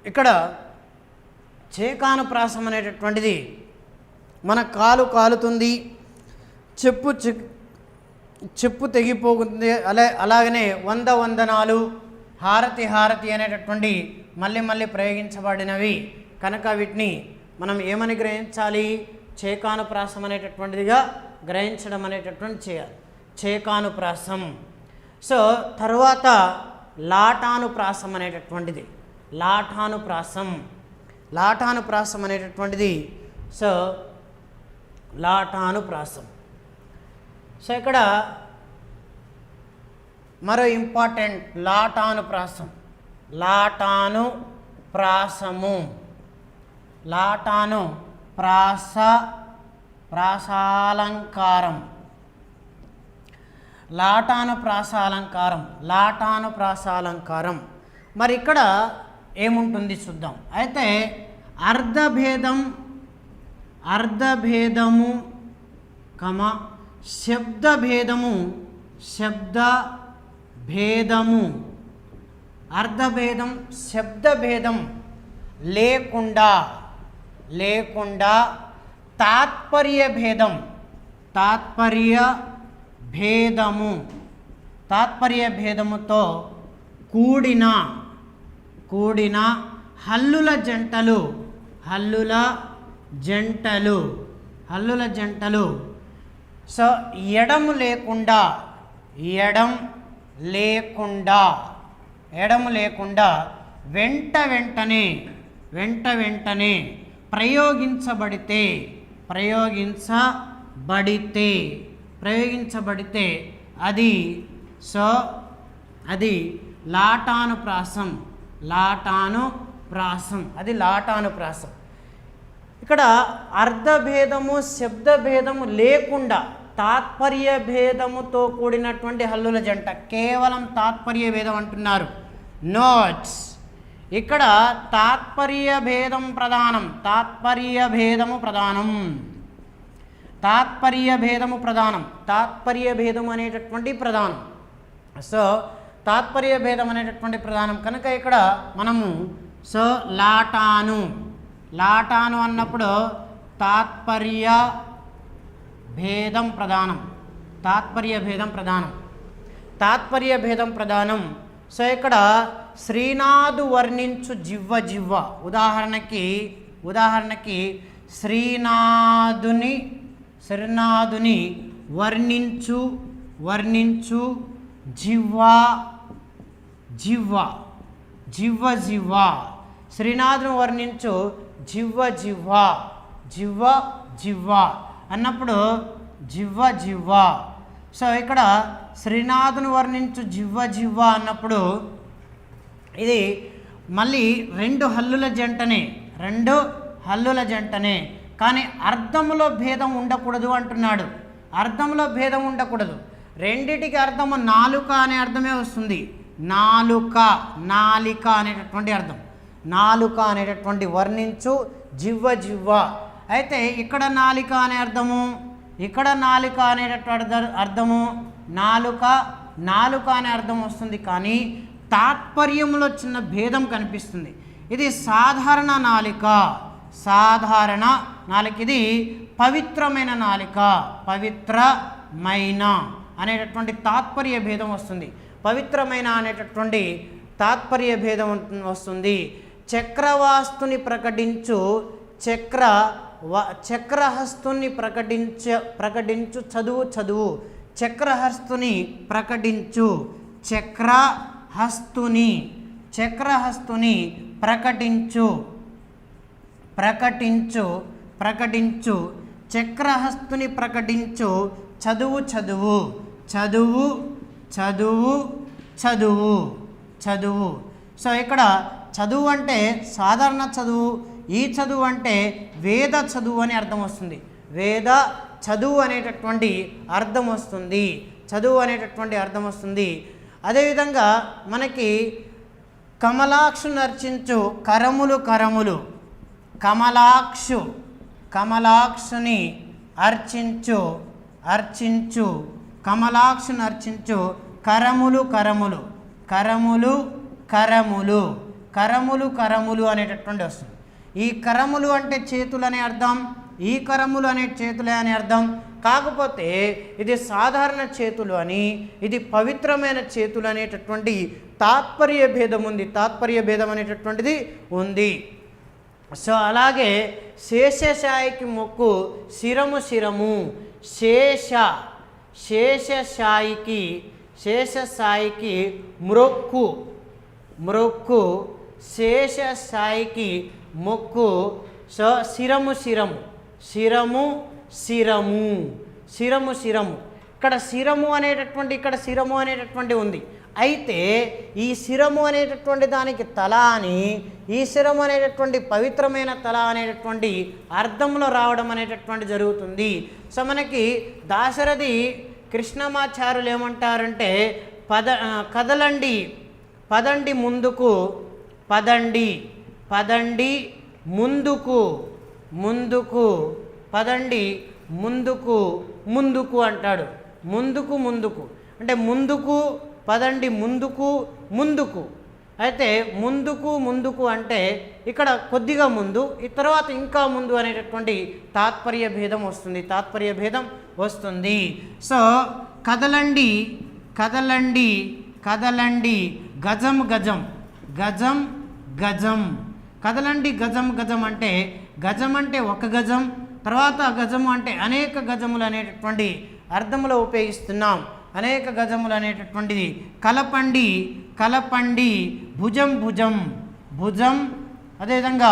ఇక్కడ చేకానుప్రాసం అనేటటువంటిది మన కాలు కాలుతుంది, చెప్పు తెగిపోతుంది, అలాగనే వందనాలు, హారతి అనేటటువంటి మళ్ళీ ప్రయోగించబడినవి కనుక వీటిని మనం ఏమని గ్రహించాలి? చేకానుప్రాసం అనేటటువంటిదిగా గ్రహించడం అనేటటువంటి చేయాలి, చేకానుప్రాసం. సో తర్వాత లాటానుప్రాసం అనేటటువంటిది, లాటానుప్రాసం అనేటటువంటిది. సో లాటానుప్రాసం. సో ఇక్కడ మరో ఇంపార్టెంట్ లాటానుప్రాసము, ప్రాసాలంకారం, లాటానుప్రాసాలంకారం. మరి ఇక్కడ ఏముంటుంది చూద్దాం. అయితే అర్ధభేదము శబ్దభేదము, అర్ధభేదం శబ్దభేదం లేకుండా తాత్పర్యభేదముతో కూడిన హల్లుల జంటలు. సో ఎడం లేకుండా వెంట వెంటనే ప్రయోగించబడితే అది లాటానుప్రాసం. అది లాటానుప్రాసం. ఇక్కడ అర్ధభేదము శబ్దభేదము లేకుండా తాత్పర్య భేదముతో కూడినటువంటి హల్లుల జంట, కేవలం తాత్పర్య భేదం అంటున్నారు. నోట్స్, ఇక్కడ తాత్పర్య భేదము ప్రధానం, తాత్పర్య భేదము అనేటటువంటి ప్రధానం. సో తాత్పర్య భేదం అనేటటువంటి ప్రధానం కనుక ఇక్కడ మనము సో లాటాను అన్నప్పుడు తాత్పర్య భేదం ప్రధానం. సో ఇక్కడ శ్రీనాథు వర్ణించు జివ్వ, ఉదాహరణకి శ్రీనాథుని వర్ణించు జివ్వ, శ్రీనాథుని వర్ణించు జివ్వ అన్నప్పుడు జివ్వ. సో ఇక్కడ శ్రీనాథుని వర్ణించు జివ్వ అన్నప్పుడు ఇది మళ్ళీ రెండు హల్లుల జంటనే, కానీ అర్థములో భేదం ఉండకూడదు అంటున్నాడు. అర్థంలో భేదం ఉండకూడదు. రెండిటికి అర్థము నాలుక అనే అర్థమే వస్తుంది. నాలిక అనేటటువంటి అర్థం, నాలుక అనేటటువంటి వర్ణించు జివ్వ. అయితే ఇక్కడ నాలిక అనే అర్థము, ఇక్కడ నాలిక అనేటటువంటి అర్థము, నాలుక అనే అర్థం వస్తుంది. కానీ తాత్పర్యంలో చిన్న భేదం కనిపిస్తుంది. ఇది సాధారణ నాలిక, ఇది పవిత్రమైన నాలిక, పవిత్రమైన అనేటటువంటి తాత్పర్య భేదం వస్తుంది. పవిత్రమైన అనేటటువంటి తాత్పర్య భేదం వస్తుంది. చక్రవాస్తుని ప్రకటించు చక్రహస్తుని ప్రకటించు చదువు. చక్రహస్తుని ప్రకటించు, చక్రహస్తుని ప్రకటించు, చక్రహస్తుని ప్రకటించు చదువు. సో ఇక్కడ చదువు అంటే సాధారణ చదువు, ఈ చదువు అంటే వేద చదువు అని అర్థం వస్తుంది. వేద చదువు అనేటటువంటి అర్థం వస్తుంది. అదేవిధంగా మనకి కమలాక్షు నర్చించు కరములు, కమలాక్షుని అర్చించు, కమలాక్షుని అర్చించు కరములు. కరములు కరములు అనేటటువంటి వస్తుంది. ఈ కరములు అంటే చేతులు అనే అర్థం, ఈ కరములు అనే చేతులే అనే అర్థం. కాకపోతే ఇది సాధారణ చేతులు అని, ఇది పవిత్రమైన చేతులు అనేటటువంటి తాత్పర్య భేదం ఉంది, తాత్పర్య భేదం అనేటటువంటిది ఉంది. సో అలాగే శేషశాయికి మొక్కు శిరము శిరము, శేషశాయికి మ్రొక్కు మ్రొక్కు, శేషశాయికి మొక్కు. సో శిరము శిరము, శిరము శిరము, శిరము శిరము. ఇక్కడ శిరము అనేటటువంటి, ఇక్కడ శిరము అనేటటువంటి ఉంది. అయితే ఈ శిరము అనేటటువంటి దానికి తల అని, ఈ శిరము అనేటటువంటి పవిత్రమైన తల అనేటటువంటి అర్థంలో రావడం అనేటటువంటి జరుగుతుంది. సో మనకి దాశరథి కృష్ణమాచార్యులు ఏమంటారంటే కదలండి, పదండి ముందుకు, పదండి పదండి ముందుకు, ముందుకు పదండి ముందుకు, ముందుకు అంటాడు. ముందుకు ముందుకు అంటే ముందుకు పదండి, ముందుకు ముందుకు. అయితే ముందుకు ముందుకు అంటే ఇక్కడ కొద్దిగా ముందు, ఈ తర్వాత ఇంకా ముందు అనేటటువంటి తాత్పర్య భేదం వస్తుంది, తాత్పర్య భేదం వస్తుంది. సో కదలండి కదలండి కదలండి, గజం గజం, గజం గజం. కదలండి గజం గజం అంటే గజం అంటే ఒక గజం, తర్వాత గజము అంటే అనేక గజములు అనేటటువంటి అర్థంలో ఉపయోగిస్తున్నాం. అనేక గజములు అనేటటువంటిది. కలపండి కలపండి, భుజం భుజం, భుజం అదేవిధంగా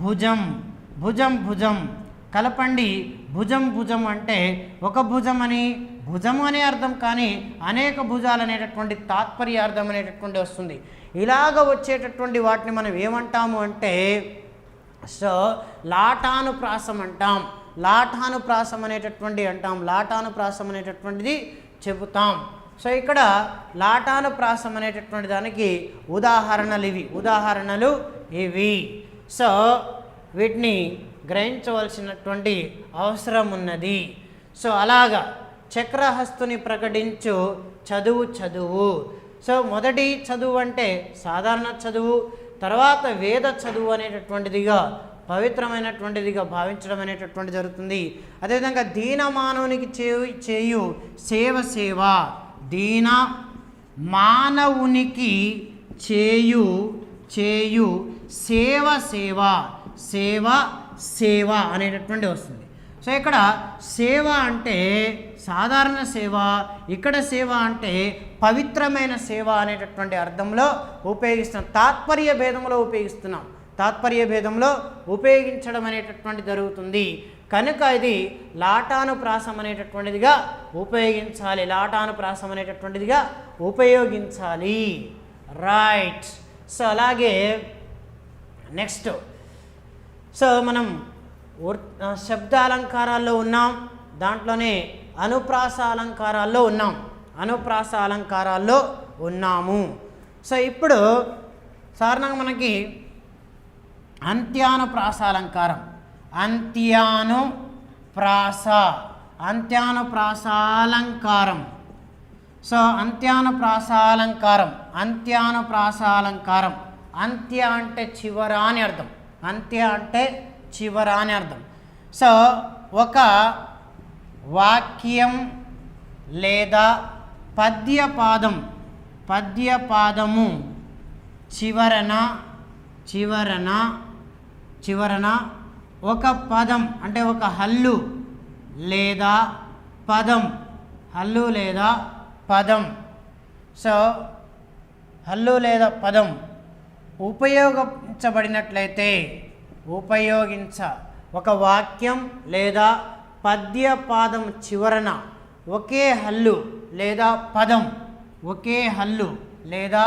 భుజం, భుజం భుజం. కలపండి భుజం భుజం అంటే ఒక భుజం అని, భుజము అనే అర్థం, కానీ అనేక భుజాలు అనేటటువంటి తాత్పర్య అర్థం అనేటటువంటి వస్తుంది. ఇలాగ వచ్చేటటువంటి వాటిని మనం ఏమంటాము అంటే సో లాటానుప్రాసం అంటాం, లాటానుప్రాసం అనేటటువంటి అంటాం, లాటానుప్రాసం అనేటటువంటిది చెబుతాం. సో ఇక్కడ లాటానుప్రాసం అనేటటువంటి దానికి ఉదాహరణలు ఇవి, ఉదాహరణలు ఇవి. సో వీటిని గ్రహించవలసినటువంటి అవసరం ఉన్నది. సో అలాగా చక్రహస్తుని ప్రకటించు చదువు చదువు. సో మొదటి చదువు అంటే సాధారణ చదువు, తర్వాత వేద చదువు అనేటటువంటిదిగా, పవిత్రమైనటువంటిదిగా భావించడం అనేటటువంటి జరుగుతుంది. అదేవిధంగా దీన మానవునికి చేయు సేవ సేవ, దీన మానవునికి చేయు సేవ సేవ, సేవ సేవ అనేటటువంటి వస్తుంది. సో ఇక్కడ సేవ అంటే సాధారణ సేవ, ఇక్కడ సేవ అంటే పవిత్రమైన సేవ అనేటటువంటి అర్థంలో ఉపయోగిస్తున్నాం, తాత్పర్య భేదంలో ఉపయోగిస్తున్నాం, తాత్పర్య భేదంలో ఉపయోగించడం అనేటటువంటి జరుగుతుంది. కనుక ఇది లాటానుప్రాసం అనేటటువంటిదిగా ఉపయోగించాలి, లాటానుప్రాసం అనేటటువంటిదిగా ఉపయోగించాలి. రైట్. సో అలాగే నెక్స్ట్, సో మనం శబ్దాలంకారాల్లో ఉన్నాం, దాంట్లోనే అనుప్రాస అలంకారాల్లో ఉన్నాం, అనుప్రాస అలంకారాల్లో ఉన్నాము. సో ఇప్పుడు సాధారణంగా మనకి అంత్యానుప్రాస అలంకారం, అంత్యానుప్రాసాలంకారం. సో అంత్యానుప్రాసాలంకారం, అంత్యానుప్రాసాలంకారం. అంత్య అంటే చివర అని అర్థం, అంత్య అంటే చివర అని అర్థం. సో ఒక వాక్యం లేదా పద్యపాదము చివరన ఒక పదం అంటే ఒక హల్లు లేదా పదం, హల్లు లేదా పదం. సో హల్లు లేదా పదం ఉపయోగించబడినట్లయితే, ఒక వాక్యం లేదా పద్యపాదం చివరన ఒకే హల్లు లేదా పదం, ఒకే హల్లు లేదా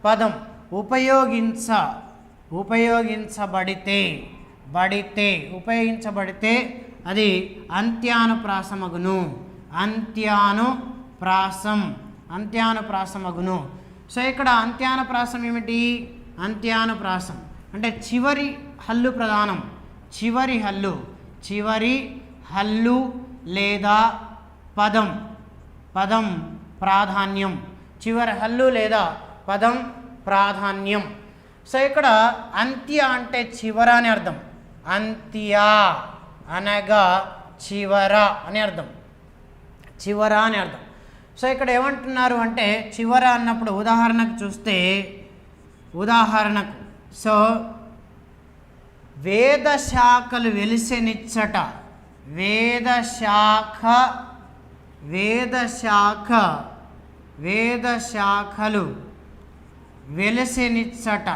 పదం ఉపయోగించబడితే అది అంత్యానుప్రాసమగును, అంత్యానుప్రాసమగును. సో ఇక్కడ అంత్యానుప్రాసం ఏమిటి? అంత్యానుప్రాసం అంటే చివరి హల్లు ప్రధానం, చివరి హల్లు లేదా పదం ప్రాధాన్యం, చివరి హల్లు లేదా పదం ప్రాధాన్యం. సో ఇక్కడ అంత్య అంటే చివర అని అర్థం, అంత్య అనగా చివర అని అర్థం, చివర అని అర్థం. సో ఇక్కడ ఏమంటున్నారు అంటే చివర అన్నప్పుడు ఉదాహరణకు చూస్తే, ఉదాహరణకు సో వేద శాఖలు వెలిసెనిచ్చట, వేద శాఖలు వెలసెనిచ్చట,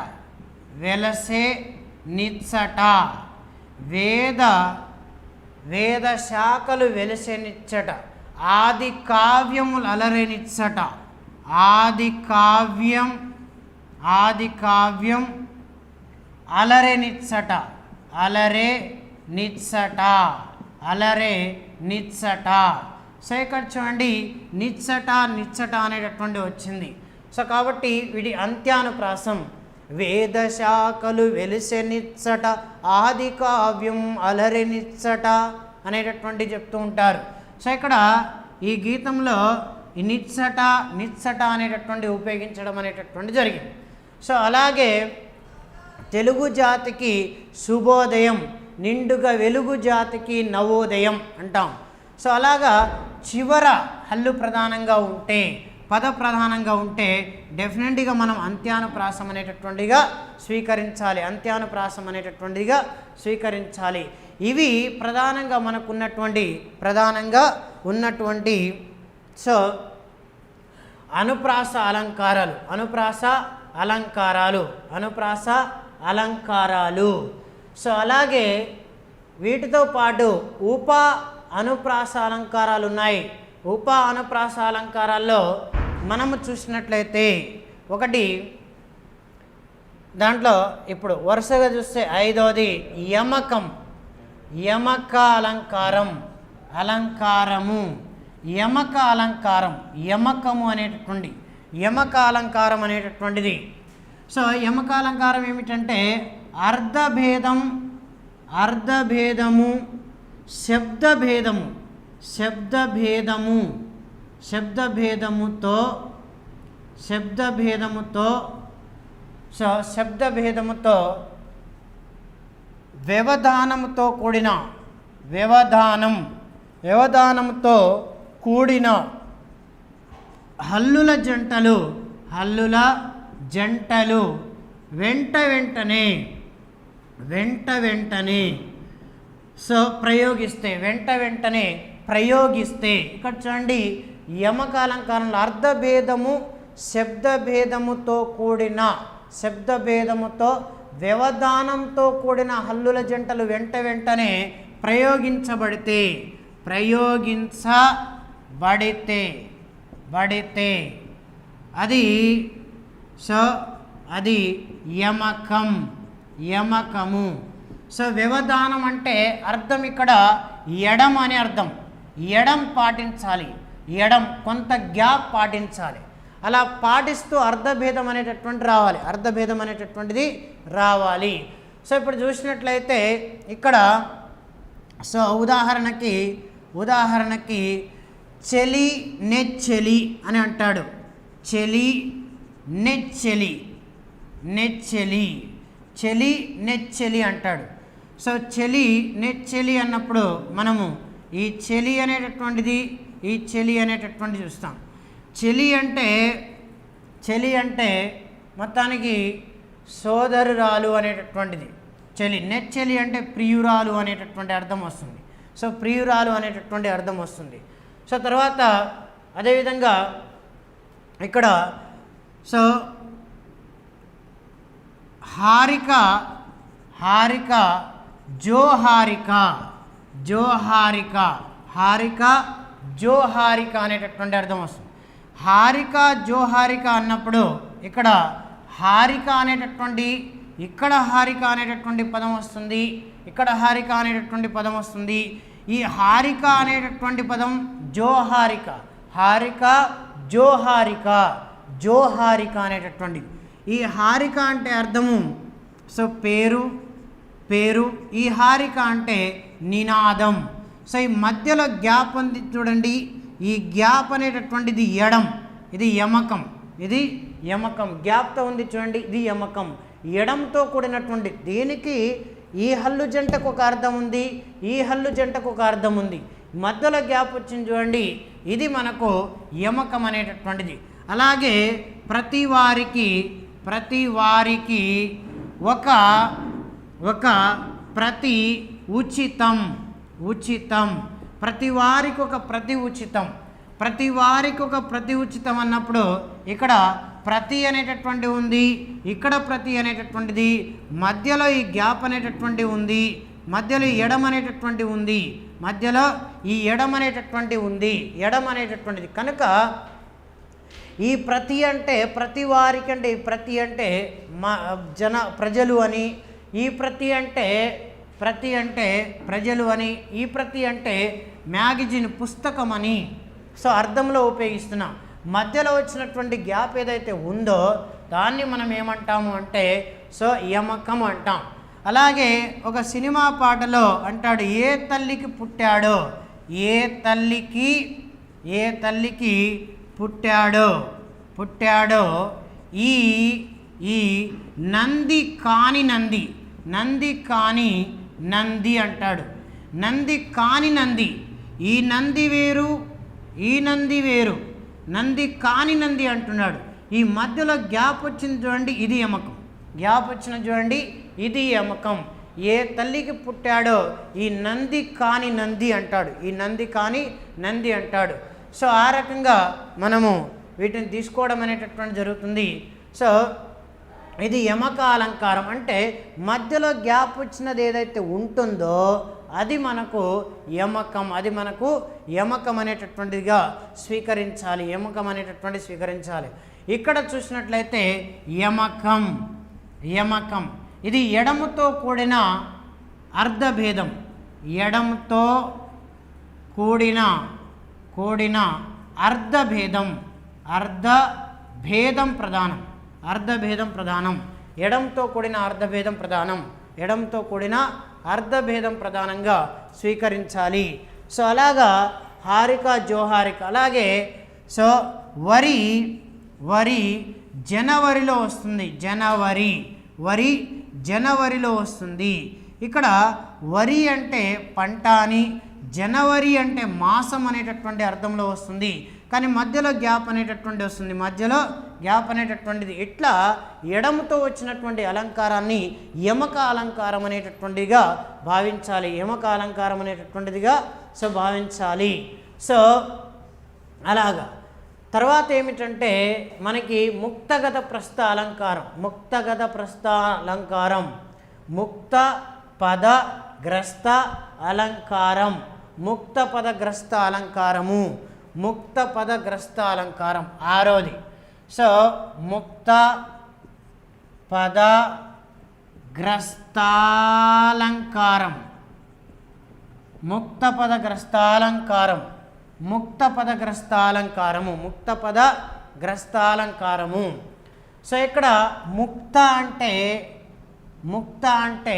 వేద శాఖలు వెలసెనిచ్చట, ఆది కావ్యములు అలరెనిచ్చట, ఆది కావ్యం అలరెనిచ్చట, నిచ్చట. సో ఇక్కడ చూడండి నిచ్చట అనేటటువంటి వచ్చింది. సో కాబట్టి వీడి అంత్యానుప్రాసం వేద శాఖలు వెలిసెనిచ్చట, ఆది కావ్యం అలరెనిచ్చట అనేటటువంటి చెప్తూ ఉంటారు. సో ఇక్కడ ఈ గీతంలో ఈ నిచ్చట అనేటటువంటి ఉపయోగించడం అనేటటువంటి జరిగింది. సో అలాగే తెలుగు జాతికి శుభోదయం, నిండుగా వెలుగు జాతికి నవోదయం అంటాం. సో అలాగా చివర హల్లు ప్రధానంగా ఉంటే, పద ప్రధానంగా ఉంటే డెఫినెట్గా మనం అంత్యానుప్రాసం అనేటటువంటిగా స్వీకరించాలి. ఇవి ప్రధానంగా మనకు ఉన్నటువంటి సో అనుప్రాస అలంకారాలు. సో అలాగే వీటితో పాటు ఉప అనుప్రాస అలంకారాలు ఉన్నాయి. ఉప అనుప్రాస అలంకారాల్లో మనము చూసినట్లయితే ఒకటి దాంట్లో ఇప్పుడు వరుసగా చూస్తే ఐదవది యమక అలంకారము, యమక అలంకారం అనేటటువంటిది. సో యమక అలంకారం ఏమిటంటే అర్ధభేదము, శబ్దభేదముతో వ్యవధానంతో కూడిన హల్లుల జంటలు వెంట వెంటనే సో ప్రయోగిస్తే ఇక్కడ చూడండి యమక అలంకారంలో అర్ధభేదము, శబ్దభేదముతో వ్యవధానంతో కూడిన హల్లుల జంటలు వెంటనే ప్రయోగించబడితే అది యమకము. సో వ్యవధానం అంటే అర్థం ఇక్కడ ఎడం అని అర్థం, ఎడం పాటించాలి, కొంత గ్యాప్ పాటించాలి. అలా పాటిస్తూ అర్ధభేదం అనేటటువంటిది రావాలి. సో ఇప్పుడు చూసినట్లయితే ఇక్కడ సో ఉదాహరణకి చెలి నెచ్చెలి అని అంటాడు, నెచ్చెలి అంటాడు. సో చెలి నెచ్చెలి అన్నప్పుడు మనము ఈ చెలి అనేటటువంటిది చూస్తాం. చెలి అంటే మొత్తానికి సోదరురాలు అనేటటువంటిది నెచ్చెలి అంటే ప్రియురాలు అనేటటువంటి అర్థం వస్తుంది. సో ప్రియురాలు అనేటటువంటి అర్థం వస్తుంది. సో తర్వాత అదేవిధంగా ఇక్కడ సో హారిక జోహారిక అనేటటువంటి అర్థం వస్తుంది. జోహారిక అన్నప్పుడు ఇక్కడ హారిక అనేటటువంటి పదం వస్తుంది, ఇక్కడ హారిక అనేటటువంటి పదం వస్తుంది. ఈ హారిక అనేటటువంటి పదం జోహారిక అనేటటువంటిది. ఈ హారిక అంటే అర్థము సో పేరు, ఈ హారిక అంటే నినాదం. సో ఈ మధ్యలో గ్యాప్ ఉంది చూడండి, ఈ గ్యాప్ అనేటటువంటిది ఎడం, ఇది యమకం. ఇది యమకం, గ్యాప్తో ఉంది చూడండి, ఇది యమకం. ఎడంతో కూడినటువంటి దీనికి ఈ హల్లు జంటకు ఒక అర్థం ఉంది, ఈ హల్లు జంటకు ఒక అర్థం ఉంది, మధ్యలో గ్యాప్ వచ్చింది చూడండి, ఇది మనకు యమకం అనేటటువంటిది. అలాగే ప్రతి వారికి ఒక ప్రతి ఉచితం, ప్రతి వారికి ఒక ప్రతి ఉచితం, ప్రతి వారికి ఒక ప్రతి ఉచితం అన్నప్పుడు ఇక్కడ ప్రతి అనేటటువంటి ఉంది, ఇక్కడ ప్రతి అనేటటువంటిది, మధ్యలో ఈ గ్యాప్ అనేటటువంటి ఉంది, మధ్యలో ఎడం అనేటటువంటి ఉంది, మధ్యలో ఈ ఎడం అనేటటువంటి ఉంది, ఎడం అనేటటువంటిది. కనుక ఈ ప్రతి అంటే ప్రతి వారికి అంటే ఈ ప్రతి అంటే ప్రజలు అని, ఈ ప్రతి అంటే ప్రజలు అని, ఈ ప్రతి అంటే మ్యాగజైన్ పుస్తకం అని సో అర్థంలో ఉపయోగిస్తున్నాం. మధ్యలో వచ్చినటువంటి గ్యాప్ ఏదైతే ఉందో దాన్ని మనం ఏమంటాము అంటే సో యమకం అంటాం. అలాగే ఒక సినిమా పాటలో అంటాడు, ఏ తల్లికి పుట్టాడో, ఏ తల్లికి పుట్టాడో ఈ నంది కాని నంది అంటాడు. నంది కాని నంది, ఈ నంది వేరు, ఈ నంది వేరు, నంది కాని నంది అంటున్నాడు. ఈ మధ్యలో గ్యాప్ వచ్చింది చూడండి, ఇది యమకం. గ్యాప్ వచ్చిన చూడండి, ఇది యమకం. ఏ తల్లికి పుట్టాడో ఈ నంది కాని నంది అంటాడు, ఈ నంది కాని నంది అంటాడు. సో ఆ రకంగా మనము వీటిని తీసుకోవడం అనేటటువంటి జరుగుతుంది. సో ఇది యమక అలంకారం అంటే మధ్యలో గ్యాప్ వచ్చినది ఏదైతే ఉంటుందో అది మనకు యమకం, అది మనకు యమకం అనేటటువంటిదిగా స్వీకరించాలి, యమకం అనేటటువంటి స్వీకరించాలి. ఇక్కడ చూసినట్లయితే యమకం ఇది ఎడముతో కూడిన అర్ధభేదం, ఎడముతో కూడిన అర్ధభేదం ప్రధానం, ఎడంతో కూడిన అర్ధభేదం ప్రధానం, ఎడంతో కూడిన అర్ధభేదం ప్రధానంగా స్వీకరించాలి. సో అలాగా హారిక జోహారిక. అలాగే సో వరి జనవరిలో వస్తుంది, వరి జనవరిలో వస్తుంది. ఇక్కడ వరి అంటే పంట అని, జనవరి అంటే మాసం అనేటటువంటి అర్థంలో వస్తుంది. కానీ మధ్యలో గ్యాప్ అనేటటువంటి వస్తుంది, మధ్యలో గ్యాప్ అనేటటువంటిది. ఇట్లా ఎడముతో వచ్చినటువంటి అలంకారాన్ని యమక అలంకారం అనేటటువంటిదిగా భావించాలి, యమక అలంకారం అనేటటువంటిదిగా సో భావించాలి. సో అలాగా తర్వాత ఏమిటంటే మనకి ముక్తగత ప్రస్థ అలంకారం, ముక్త పదగ్రస్త అలంకారం, ఆరోది. సో ముక్త పదగ్రస్తాలంకారం, ముక్త పదగ్రస్తాలంకారము. సో ఇక్కడ ముక్త అంటే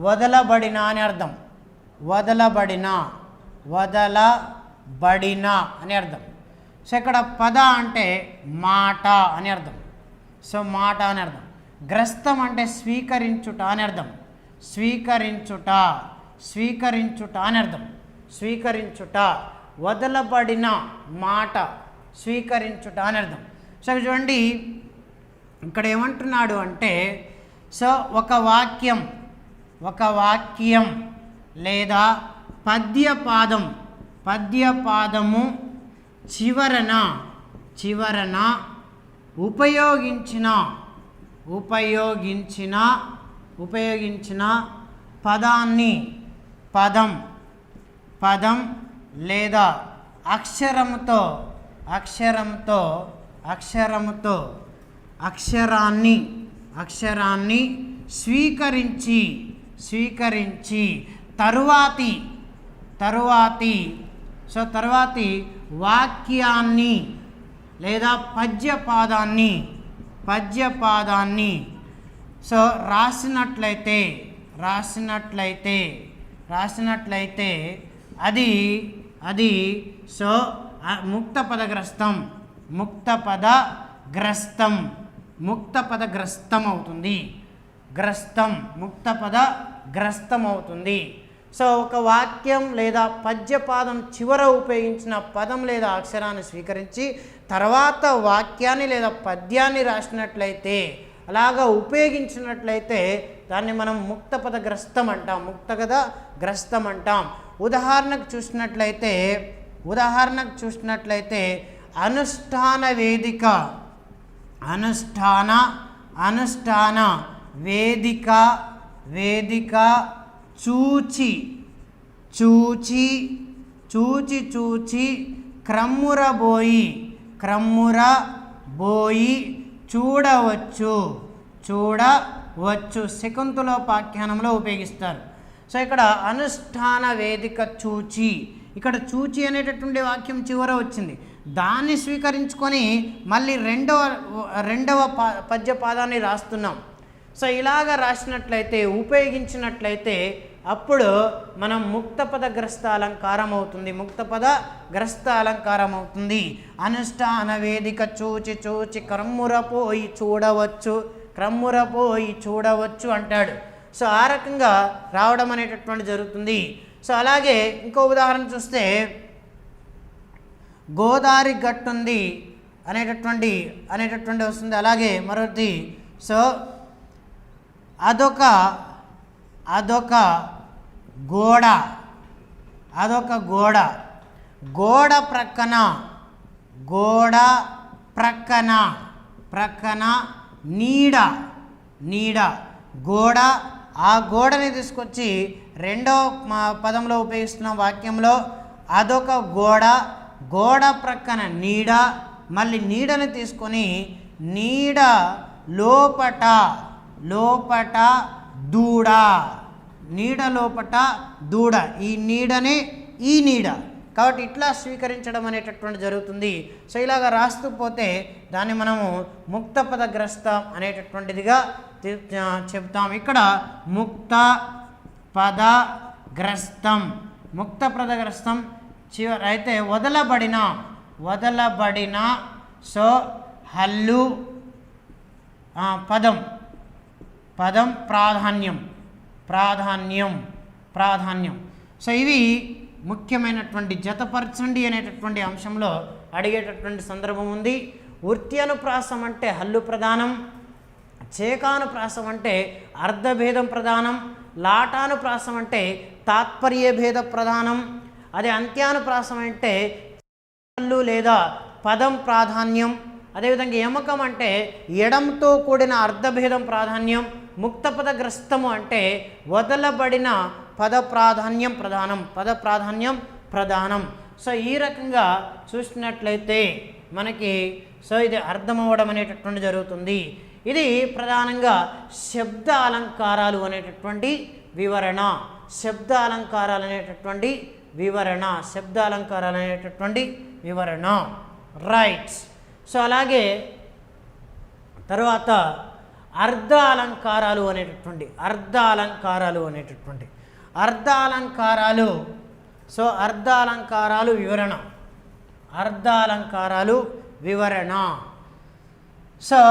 వదలబడిన అని అర్థం, వదలబడిన అని అర్థం. సో ఇక్కడ పద అంటే మాట అని అర్థం, సో మాట అని అర్థం. గ్రస్తం అంటే స్వీకరించుట అని అర్థం, స్వీకరించుట అని అర్థం, స్వీకరించుట. వదలబడిన మాట స్వీకరించుట అని అర్థం. సో చూడండి ఇక్కడ ఏమంటున్నాడు అంటే సో ఒక వాక్యం లేదా పద్యపాదము చివరన ఉపయోగించిన పదాన్ని పదం లేదా అక్షరాన్ని స్వీకరించి తరువాతి వాక్యాన్ని లేదా పద్యపాదాన్ని సో రాసినట్లయితే అది సో ముక్త పదగ్రస్తం ముక్తపద గ్రస్తం, ముక్తపద గ్రస్తం అవుతుంది. గ్రస్తం ముక్తపద గ్రస్తం అవుతుంది. సో ఒక వాక్యం లేదా పద్యపాదం చివర ఉపయోగించిన పదం లేదా అక్షరాన్ని స్వీకరించి తర్వాత వాక్యాన్ని లేదా పద్యాన్ని రాసినట్లయితే, అలాగా ఉపయోగించినట్లయితే దాన్ని మనం ముక్తపద గ్రస్తం అంటాం, ముక్తపద గ్రస్తం అంటాం. ఉదాహరణకు చూసినట్లయితే అనుష్ఠాన వేదిక, అనుష్ఠాన వేదిక, చూచి క్రమ్మురబోయి, చూడవచ్చు శకుంతలోపాఖ్యానంలో ఉపయోగిస్తారు. సో ఇక్కడ అనుష్ఠాన వేదిక చూచి, ఇక్కడ చూచి అనేటటువంటి వాక్యం చివర వచ్చింది, దాన్ని స్వీకరించుకొని మళ్ళీ రెండవ పద్యపాదాన్ని రాస్తున్నాం. సో ఇలాగ రాసినట్లయితే, ఉపయోగించినట్లయితే అప్పుడు మనం ముక్తపద గ్రస్త అలంకారం అవుతుంది, ముక్తపద గ్రస్త అలంకారం అవుతుంది. అనుష్ఠాన వేదిక చూచి క్రమ్మురపోయి చూడవచ్చు అంటాడు. సో ఆ రకంగా రావడం అనేటటువంటి జరుగుతుంది. సో అలాగే ఇంకో ఉదాహరణ చూస్తే గోదావరి గట్టుంది అనేటటువంటి వస్తుంది. అలాగే మరొకటి, సో అదొక గోడ ప్రక్కన నీడ, గోడ, ఆ గోడని తీసుకొచ్చి రెండో పదంలో ఉపయోగిస్తున్న వాక్యంలో అదొక గోడ ప్రక్కన నీడ, మళ్ళీ నీడని తీసుకొని నీడ లోపట దూడ, నీడ లోపట దూడ, ఈ నీడనే ఈ నీడ, కాబట్టి ఇట్లా స్వీకరించడం అనేటటువంటి జరుగుతుంది. సో ఇలాగ రాస్తూ పోతే దాన్ని మనము ముక్తపద గ్రస్తం అనేటటువంటిదిగా చెప్తాం. ఇక్కడ ముక్త పద గ్రస్తం చివర అయితే వదలబడిన సో హల్లు పదం ప్రాధాన్యం. సో ఇవి ముఖ్యమైనటువంటి జతపరచండి అనేటటువంటి అంశంలో అడిగేటటువంటి సందర్భం ఉంది. వృత్యానుప్రాసం అంటే హల్లు ప్రధానం, చేకానుప్రాసం అంటే అర్ధభేదం ప్రధానం, లాటానుప్రాసం అంటే తాత్పర్య భేద ప్రధానం, అదే అంత్యానుప్రాసం అంటే హల్లు లేదా పదం ప్రాధాన్యం, అదేవిధంగా యమకం అంటే ఎడంతో కూడిన అర్ధభేదం ప్రాధాన్యం, ముక్తపద గ్రస్తము అంటే వదలబడిన పద ప్రాధాన్యం ప్రధానం. సో ఈ రకంగా చూసినట్లయితే మనకి సో ఇది అర్థమవ్వడం అనేటటువంటి జరుగుతుంది. ఇది ప్రధానంగా శబ్ద అలంకారాలు అనేటటువంటి వివరణ. రైట్. సో అలాగే తర్వాత అర్ధ అలంకారాలు అనేటటువంటి సో అర్ధ అలంకారాలు వివరణ. సో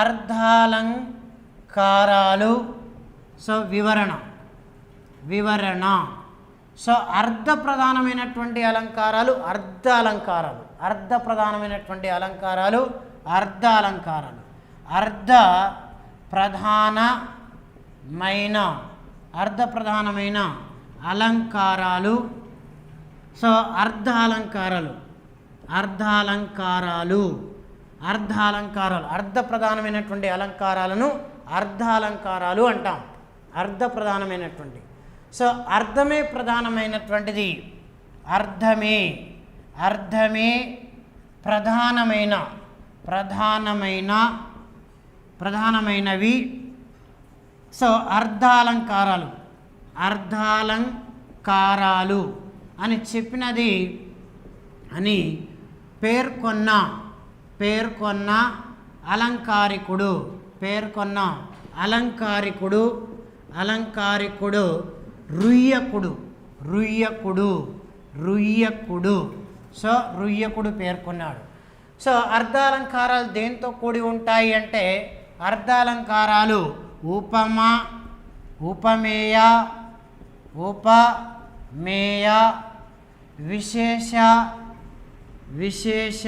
అర్ధాలంకారాలు సో వివరణ. సో అర్ధ ప్రధానమైనటువంటి అలంకారాలు అర్ధ ప్రధానమైన అలంకారాలు సో అర్ధ ప్రధానమైనటువంటి అలంకారాలను అర్ధాలంకారాలు అంటాం. అర్ధ ప్రధానమైనటువంటి సో అర్ధమే ప్రధానమైనటువంటిది, అర్ధమే ప్రధానమైనవి. సో అర్ధాలంకారాలు అని చెప్పినది అని పేర్కొన్న అలంకారికుడు రుయ్యకుడు సో రుయ్యకుడు పేర్కొన్నాడు. సో అర్ధాలంకారాలు దేంతో కూడి ఉంటాయి అంటే అర్ధాలంకారాలు ఉపమ, ఉపమేయ, ఉపమేయ, విశేష, విశేష,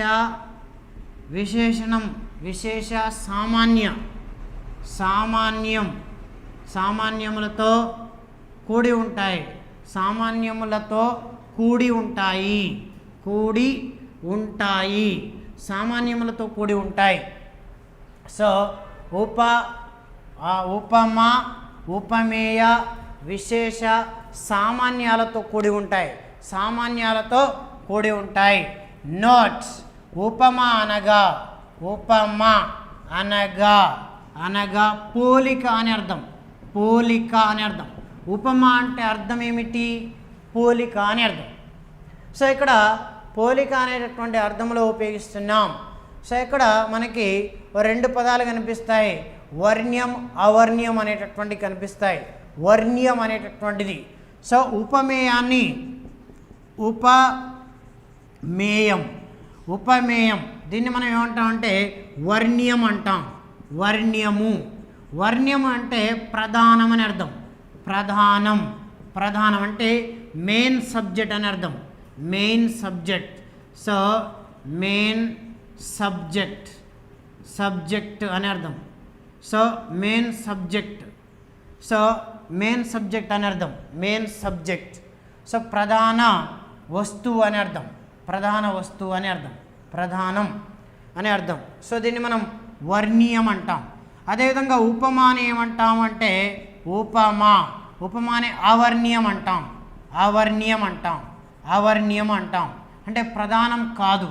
విశేషణం, విశేష, సామాన్య, సామాన్యం, సామాన్యములతో కూడి ఉంటాయి, సామాన్యములతో కూడి ఉంటాయి, కూడి ఉంటాయి, సామాన్యములతో కూడి ఉంటాయి. సో ఉపమ, ఉపమేయ, విశేష, సామాన్యాలతో కూడి ఉంటాయి, సామాన్యాలతో కూడి ఉంటాయి. నోట్స్. ఉపమ అనగా, ఉపమ అనగా, అనగా పోలిక అని అర్థం, పోలిక అని అర్థం. ఉపమ అంటే అర్థం ఏమిటి? పోలిక అని అర్థం. సో ఇక్కడ పోలిక అనేటటువంటి అర్థంలో ఉపయోగిస్తున్నాం. సో ఇక్కడ మనకి రెండు పదాలు కనిపిస్తాయి, వర్ణ్యం, అవర్ణ్యం అనేటటువంటి కనిపిస్తాయి. వర్ణ్యం అనేటటువంటిది. సో ఉపమేయాన్ని ఉపమేయం, ఉపమేయం దీన్ని మనం ఏమంటామంటే వర్ణ్యం అంటాం. వర్ణ్యము, వర్ణ్యము అంటే ప్రధానం అని అర్థం. ప్రధానం, ప్రధానం అంటే మెయిన్ సబ్జెక్ట్ అని అర్థం, main subject. So main subject, subject అని అర్థం. So main subject, so main subject అని అర్థం, మెయిన్ సబ్జెక్ట్. సో ప్రధాన వస్తువు అని అర్థం, ప్రధాన వస్తువు అని అర్థం, ప్రధానం అని అర్థం. సో దీన్ని మనం వర్ణీయం అంటాం. అదేవిధంగా ఉపమాని ఏమంటామంటే ఉపమా, ఉపమాని అవర్ణీయం అంటాం, అవర్ణీయం అంటాం, అవర్ణీయం అంటాం. అంటే ప్రధానం కాదు,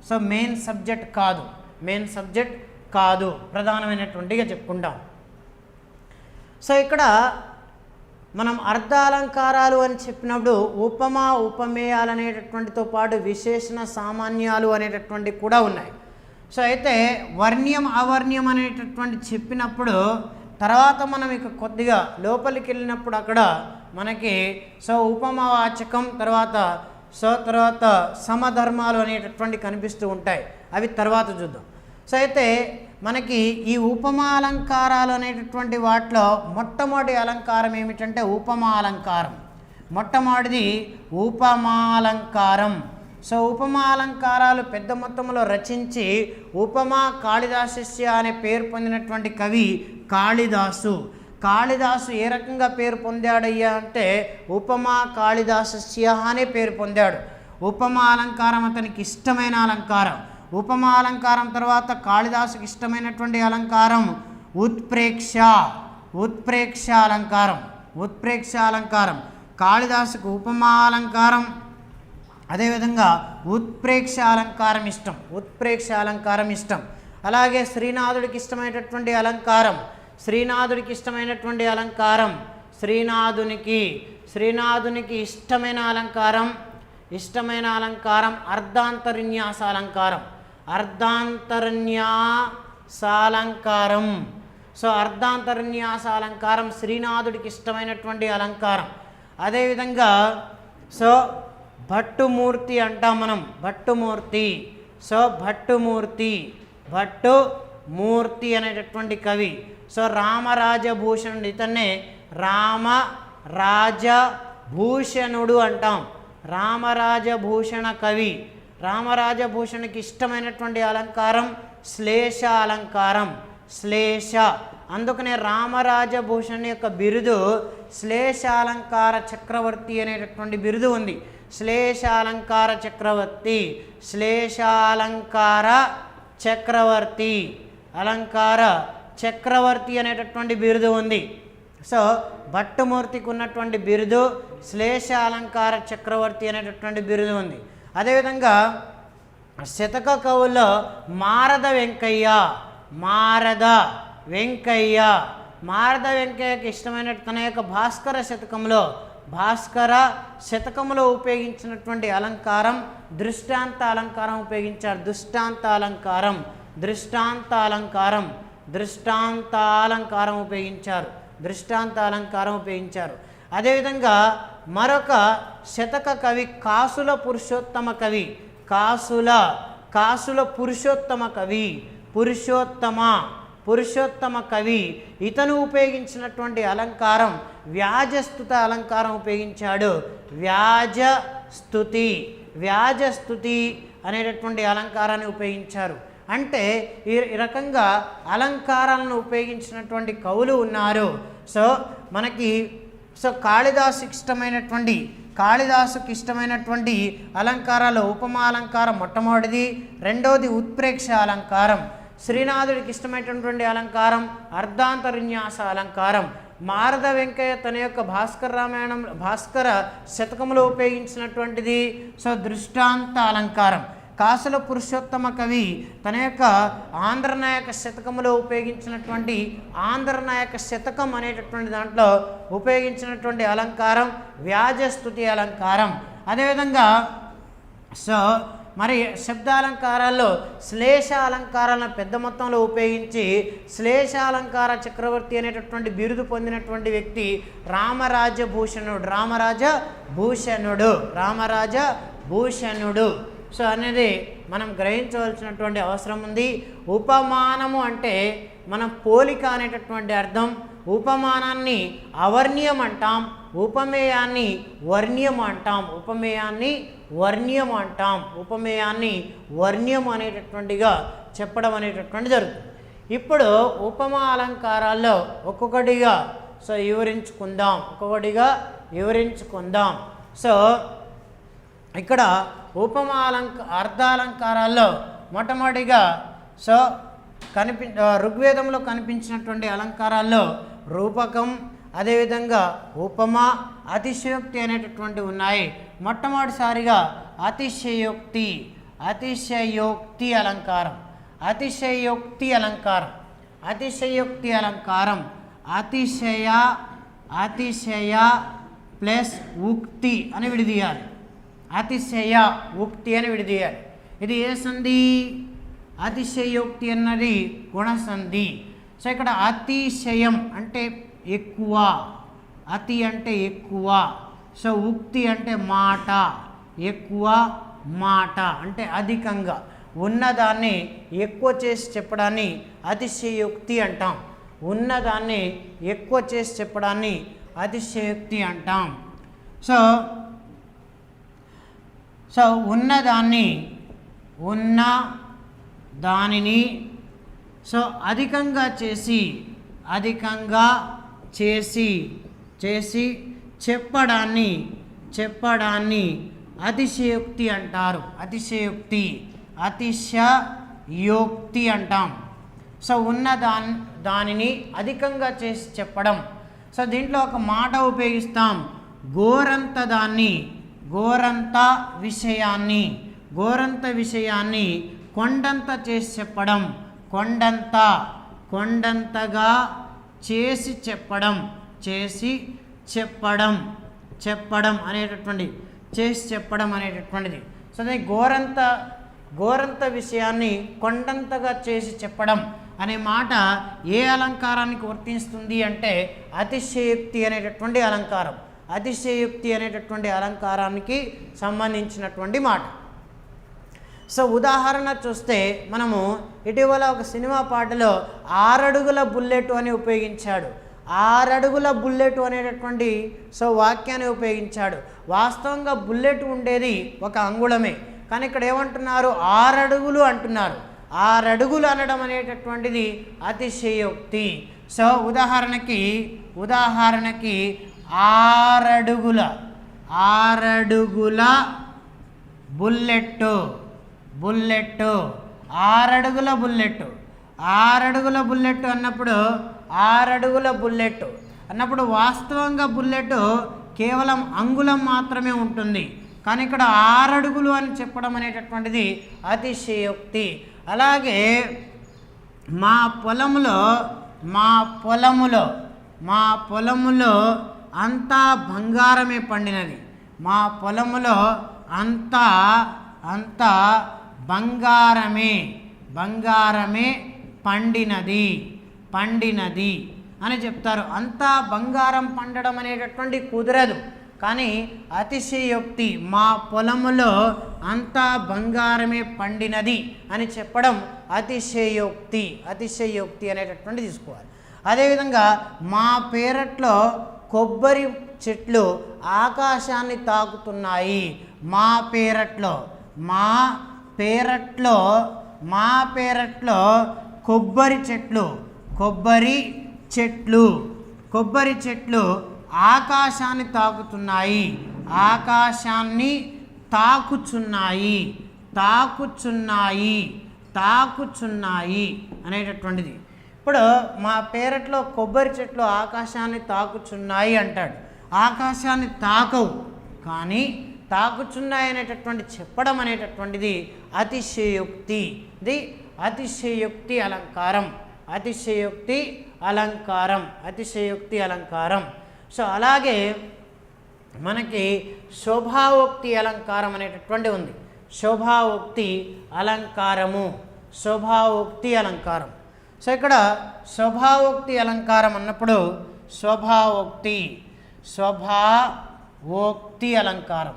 సో మెయిన్ సబ్జెక్ట్ కాదు, మెయిన్ సబ్జెక్ట్ కాదు, ప్రధానమైనటువంటిగా చెప్పుకుంటాం. సో ఇక్కడ మనం అర్ధాలంకారాలు అని చెప్పినప్పుడు ఉపమా, ఉపమేయాలు అనేటటువంటితో పాటు విశేషణ, సామాన్యాలు అనేటటువంటివి కూడా ఉన్నాయి. సో అయితే వర్ణ్యం, అవర్ణ్యం అనేటటువంటి చెప్పినప్పుడు తర్వాత మనం ఇక కొద్దిగా లోపలికి వెళ్ళినప్పుడు అక్కడ మనకి సో ఉపమావాచకం తర్వాత సమధర్మాలు అనేటటువంటి కనిపిస్తూ ఉంటాయి, అవి తర్వాత చూద్దాం. సో అయితే మనకి ఈ ఉపమా అలంకారాలు అనేటటువంటి వాటిలో మొట్టమొదటి అలంకారం ఏమిటంటే ఉపమా అలంకారం. మొట్టమొదటిది ఉపమాలంకారం. సో ఉపమా అలంకారాలు పెద్ద మొత్తంలో రచించి ఉపమా కాళిదాసస్య అనే పేరు పొందినటువంటి కవి కాళిదాసు. కాళిదాసు ఏ రకంగా పేరు పొందాడయ్యా అంటే ఉపమా కాళిదాసస్య అనే పేరు పొందాడు. ఉపమా అలంకారం అతనికి ఇష్టమైన అలంకారం. ఉపమా అలంకారం తర్వాత కాళిదాసుకి ఇష్టమైనటువంటి అలంకారం ఉత్ప్రేక్ష, ఉత్ప్రేక్ష అలంకారం, ఉత్ప్రేక్ష అలంకారం. కాళిదాసుకు ఉపమా అలంకారం అదేవిధంగా ఉత్ప్రేక్ష అలంకారం ఇష్టం, ఉత్ప్రేక్ష అలంకారం ఇష్టం. అలాగే శ్రీనాథుడికి ఇష్టమైనటువంటి అలంకారం, శ్రీనాథుడికి ఇష్టమైనటువంటి అలంకారం, శ్రీనాథునికి ఇష్టమైన అలంకారం, ఇష్టమైన అలంకారం అర్ధాంతర్న్యాస అలంకారం, అర్ధాంతర్న్యాసాలంకారం. సో అర్ధాంతర్న్యాస అలంకారం శ్రీనాథుడికి ఇష్టమైనటువంటి అలంకారం. అదేవిధంగా సో భట్టుమూర్తి అంటాం మనం, భట్టుమూర్తి. సో భట్టుమూర్తి అనేటటువంటి కవి. సో రామరాజభూషణుడు, ఇతన్నే రామరాజభూషణుడు అంటాం, రామరాజభూషణ కవి. రామరాజభూషణునికి ఇష్టమైనటువంటి అలంకారం శ్లేష అలంకారం, శ్లేష. అందుకనే రామరాజభూషణ్ యొక్క బిరుదు శ్లేషాలంకార చక్రవర్తి అనేటటువంటి బిరుదు ఉంది. శ్లేషాలంకార చక్రవర్తి, శ్లేషాలంకార చక్రవర్తి, అలంకార చక్రవర్తి అనేటటువంటి బిరుదు ఉంది. సో భట్టుమూర్తికి ఉన్నటువంటి బిరుదు శ్లేష అలంకార చక్రవర్తి అనేటటువంటి బిరుదు ఉంది. అదేవిధంగా శతక కవుల్లో మారద వెంకయ్య, మారద వెంకయ్యకి ఇష్టమైన తన యొక్క భాస్కర శతకంలో ఉపయోగించినటువంటి అలంకారం దృష్టాంత అలంకారం ఉపయోగించారు. దృష్టాంతాలంకారం ఉపయోగించారు. అదేవిధంగా మరొక శతక కవి కాసుల పురుషోత్తమ కవి, కాసుల కాసుల పురుషోత్తమ కవి, పురుషోత్తమ కవి ఇతను ఉపయోగించినటువంటి అలంకారం వ్యాజస్తుత అలంకారం ఉపయోగించాడు. వ్యాజస్తుతి అనేటటువంటి అలంకారాన్ని ఉపయోగించారు. అంటే ఈ రకంగా అలంకారాలను ఉపయోగించినటువంటి కవులు ఉన్నారు. సో మనకి కాళిదాసుకి ఇష్టమైనటువంటి అలంకారాలు ఉపమా అలంకారం మొట్టమొదటిది, రెండవది ఉత్ప్రేక్ష అలంకారం. శ్రీనాథుడికి ఇష్టమైనటువంటి అలంకారం అర్ధాంతర్న్యాస అలంకారం. మారద వెంకయ్య తన యొక్క భాస్కర శతకంలో ఉపయోగించినటువంటిది దృష్టాంత అలంకారం. కాసుల పురుషోత్తమ కవి తన యొక్క ఆంధ్రనాయక శతకంలో ఉపయోగించినటువంటి ఆంధ్రనాయక శతకం అనేటటువంటి దాంట్లో ఉపయోగించినటువంటి అలంకారం వ్యాజస్తుతి అలంకారం. అదేవిధంగా మరి శబ్దాలంకారాల్లో శ్లేష అలంకారాలను పెద్ద మొత్తంలో ఉపయోగించి శ్లేషాలంకార చక్రవర్తి అనేటటువంటి బిరుదు పొందినటువంటి వ్యక్తి రామరాజభూషణుడు. అనేది మనం గ్రహించవలసినటువంటి అవసరం ఉంది. ఉపమానము అంటే మనం పోలిక అనేటటువంటి అర్థం. ఉపమానాన్ని అవర్ణ్యం అంటాం, ఉపమేయాన్ని వర్ణ్యం అనేటటువంటిగా చెప్పడం అనేటటువంటి జరుగుతుంది. ఇప్పుడు ఉపమా అలంకారాల్లో ఒక్కొక్కటిగా వివరించుకుందాం. ఇక్కడ ఉపమా అర్థాలంకారాల్లో మొట్టమొదటిగా ఋగ్వేదంలో కనిపించినటువంటి అలంకారాల్లో రూపకం, అదేవిధంగా ఉపమా, అతిశయోక్తి అనేటటువంటి ఉన్నాయి. మొట్టమొదటిసారిగా అతిశయోక్తి అలంకారం అతిశయ ప్లస్ ఉక్తి అని విడదీయాలి. అతిశయ ఉక్తి అని విడదీయాలి. ఇది ఏ సంధి? అతిశయోక్తి అన్నది గుణసంధి. ఇక్కడ అతిశయం అంటే ఎక్కువ, అతి అంటే ఎక్కువ, ఉక్తి అంటే మాట, ఎక్కువ మాట అంటే అధికంగా ఉన్నదాన్ని ఎక్కువ చేసి చెప్పడాన్ని అతిశయోక్తి అంటాం. ఉన్నదాన్ని ఎక్కువ చేసి చెప్పడాన్ని అతిశయోక్తి అంటాం. ఉన్న దానిని అధికంగా చేసి చెప్పడాన్ని అతిశయోక్తి అంటారు. అతిశయోక్తి అంటాం. ఉన్న దానిని అధికంగా చేసి చెప్పడం. దీంట్లో ఒక మాట ఉపయోగిస్తాం. గోరంత విషయాన్ని కొండంత చేసి చెప్పడం. కొండంతగా చేసి చెప్పడం అనేటటువంటిది. గోరంత విషయాన్ని కొండంతగా చేసి చెప్పడం అనే మాట ఏ అలంకారానికి వర్తిస్తుంది అంటే అతిశయోక్తి అనేటటువంటి అలంకారానికి సంబంధించినటువంటి మాట. ఉదాహరణ చూస్తే మనము ఇటీవల ఒక సినిమా పాటలో 6 అడుగుల బుల్లెట్ అని ఉపయోగించాడు. 6 అడుగుల బుల్లెట్ అనేటటువంటి వాక్యాన్ని ఉపయోగించాడు. వాస్తవంగా బుల్లెట్ ఉండేది 1 అంగుళమే, కానీ ఇక్కడ ఏమంటున్నారు? 6 అడుగులు అంటున్నారు. 6 అడుగులు అనడం అనేటటువంటిది అతిశయోక్తి. ఉదాహరణకి 6 అడుగుల బుల్లెట్ 6 అడుగుల బుల్లెట్ అన్నప్పుడు 6 అడుగుల బుల్లెట్ అన్నప్పుడు వాస్తవంగా బుల్లెట్ కేవలం అంగుళం మాత్రమే ఉంటుంది, కానీ ఇక్కడ 6 అడుగులు అని చెప్పడం అనేటటువంటిది అతిశయోక్తి. అలాగే మా పొలములో అంతా బంగారమే పండినది. మా పొలములో అంతా బంగారమే పండినది అని చెప్తారు. అంతా బంగారం పండడం అనేటటువంటి కుదరదు, కానీ అతిశయోక్తి మా పొలములో అంతా బంగారమే పండినది అని చెప్పడం అతిశయోక్తి. అతిశయోక్తి అనేటటువంటి తీసుకోవాలి. అదేవిధంగా మా పేరట్లో కొబ్బరి చెట్లు ఆకాశాన్ని తాకుతున్నాయి. మా పేరట్లో కొబ్బరి చెట్లు ఆకాశాన్ని తాకుతున్నాయి. ఆకాశాన్ని తాకుచున్నాయి అనేటటువంటిది. ఇప్పుడు మా పేరట్లో కొబ్బరి చెట్లు ఆకాశాన్ని తాకుచున్నాయి అంటాడు. ఆకాశాన్ని తాకవు, కానీ తాకుచున్నాయి అనేటటువంటి చెప్పడం అనేటటువంటిది అతిశయోక్తి. ఇది అతిశయోక్తి అలంకారం. సో అలాగే మనకి శోభావోక్తి అలంకారం అనేటటువంటి ఉంది. శోభావోక్తి అలంకారం. సో ఇక్కడ శోభావోక్తి అలంకారం అన్నప్పుడు శోభావోక్తి అలంకారం.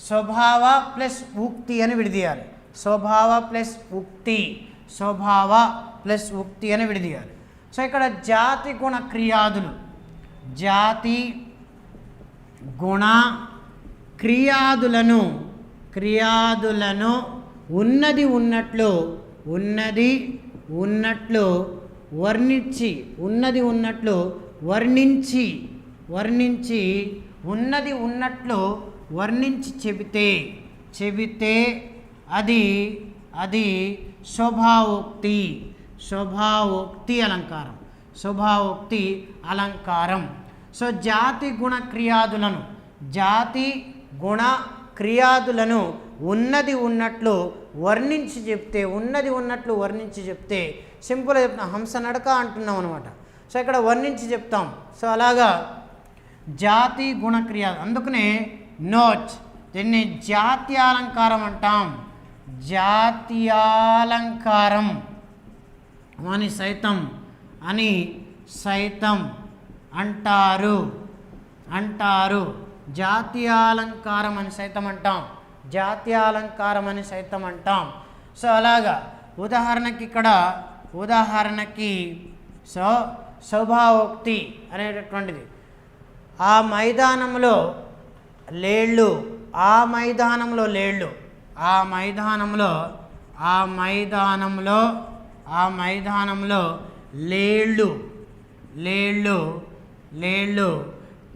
స్వభావ ప్లస్ ఉక్తి అని విడదీయాలి. స్వభావ ప్లస్ ఉక్తి అని విడదీయాలి. సో ఇక్కడ జాతి గుణ క్రియాదులను ఉన్నది ఉన్నట్లు వర్ణించి చెబితే అది శోభావోక్తి అలంకారం. సో జాతి గుణ క్రియాదులను ఉన్నది ఉన్నట్లు వర్ణించి చెప్తే సింపుల్గా చెప్తాం. హంస నడక అంటున్నాం అనమాట. సో ఇక్కడ వర్ణించి చెప్తాం. సో అలాగా జాతి గుణ క్రియాదు. అందుకనే నోట్ దీన్ని జాత్యాలంకారం అంటాం. జాత్యాలంకారం అని సైతం అంటారు. జాతీయాలంకారం అని సైతం అంటాం. సో అలాగా ఉదాహరణకి సో శోభావోక్తి అనేటటువంటిది ఆ మైదానంలో లేళ్ళు